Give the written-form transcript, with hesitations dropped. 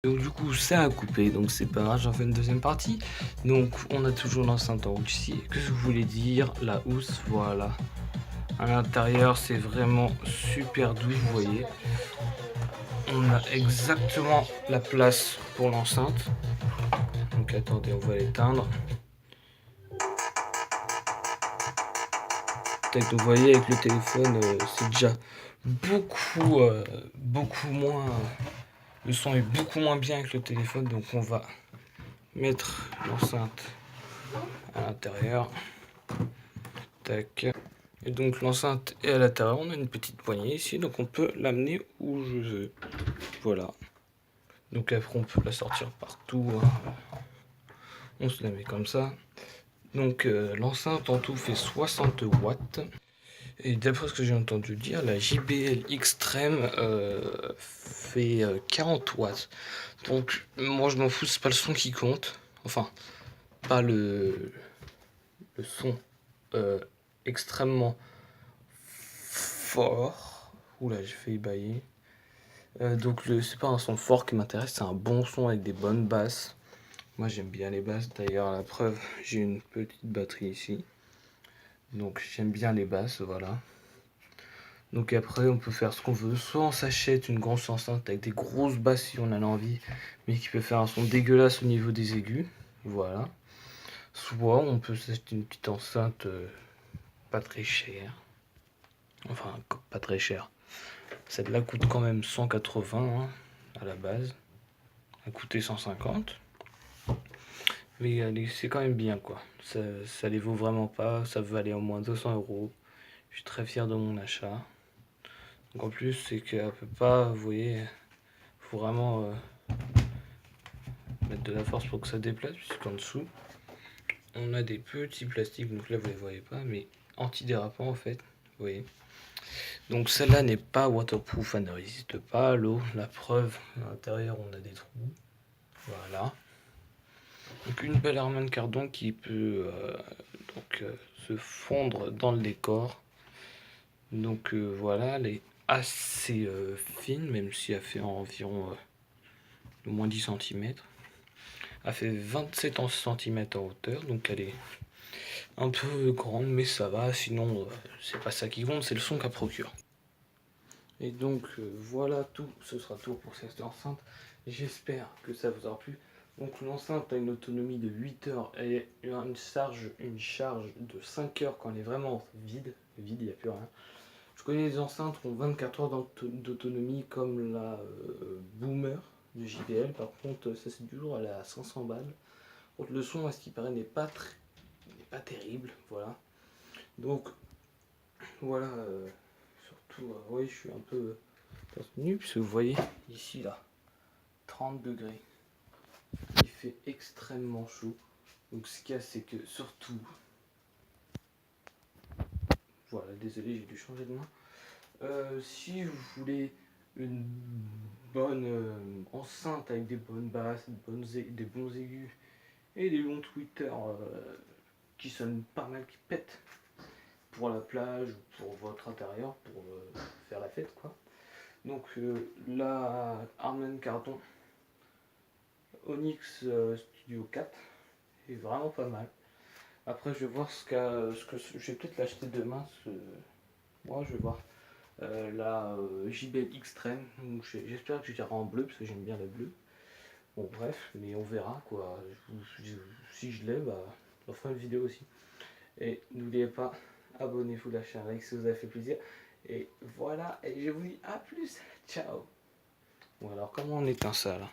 Donc du coup ça a coupé, donc c'est pas grave, j'en fais une deuxième partie. Donc on a toujours l'enceinte en haut ici. Que je voulais dire, la housse, voilà. À l'intérieur c'est vraiment super doux, vous voyez. On a exactement la place pour l'enceinte. Donc attendez, on va l'éteindre. Peut-être vous voyez avec le téléphone, c'est déjà beaucoup moins. Le son est beaucoup moins bien avec le téléphone, donc on va mettre l'enceinte à l'intérieur. Tac. Et donc l'enceinte est à l'intérieur, on a une petite poignée ici, donc on peut l'amener où je veux. Voilà. Donc après on peut la sortir partout. Hein. On se la met comme ça. Donc l'enceinte en tout fait 60 watts. Et d'après ce que j'ai entendu dire, la JBL Extreme fait 40 watts. Donc moi je m'en fous, c'est pas le son qui compte. Enfin, pas le son extrêmement fort. Oula, j'ai failli bailler. Donc c'est pas un son fort qui m'intéresse, c'est un bon son avec des bonnes basses. Moi j'aime bien les basses, d'ailleurs la preuve, j'ai une petite batterie ici. Donc j'aime bien les basses, voilà. Donc après on peut faire ce qu'on veut, soit on s'achète une grosse enceinte avec des grosses basses si on en a envie, mais qui peut faire un son dégueulasse au niveau des aigus, voilà. Soit on peut s'acheter une petite enceinte pas très chère, enfin pas très chère. Celle-là coûte quand même 180 hein, à la base, elle coûtait 150. Mais c'est quand même bien quoi, ça les vaut vraiment pas, ça veut aller au moins 200 euros. Je suis très fier de mon achat. Donc en plus c'est qu'elle peut pas, vous voyez, faut vraiment mettre de la force pour que ça déplace, puisqu'en dessous on a des petits plastiques, donc là vous les voyez pas, mais antidérapants en fait, vous voyez. Donc celle-là n'est pas waterproof, elle ne résiste pas à l'eau, la preuve, à l'intérieur on a des trous, voilà. Donc une belle Harman Kardon qui peut se fondre dans le décor. Donc voilà, elle est assez fine, même si elle fait environ au moins 10 cm. Elle fait 27 cm en hauteur, donc elle est un peu grande, mais ça va, sinon c'est pas ça qui compte, c'est le son qu'elle procure. Et donc voilà tout, ce sera tout pour cette enceinte. J'espère que ça vous aura plu. Donc l'enceinte a une autonomie de 8 heures et une charge de 5 heures quand elle est vraiment vide, il n'y a plus rien. Je connais des enceintes qui ont 24 heures d'autonomie comme la Boomer de JBL, par contre ça c'est du jour, elle est à 500 balles. Donc le son à ce qui paraît n'est pas terrible, voilà. Donc voilà, surtout, oui je suis un peu nu puisque vous voyez ici là, 30 degrés. Il fait extrêmement chaud. Donc ce qu'il y a c'est que surtout, voilà désolé j'ai dû changer de main. Si vous voulez une bonne enceinte avec des bonnes basses, des bons aigus et des bons tweeters qui sonnent pas mal, qui pètent pour la plage ou pour votre intérieur, pour faire la fête quoi. Donc la Harman Kardon Onyx Studio 4 est vraiment pas mal. Après je vais voir ce que je vais peut-être l'acheter demain. Moi je vais voir la JBL Extreme. J'espère que je dirai en bleu parce que j'aime bien le bleu. Bon bref, mais on verra quoi. Si je l'ai, bah on fera une vidéo aussi. Et n'oubliez pas, abonnez-vous, lâchez un like si ça vous a fait plaisir. Et voilà, et je vous dis à plus. Ciao. Bon alors comment on éteint ça là?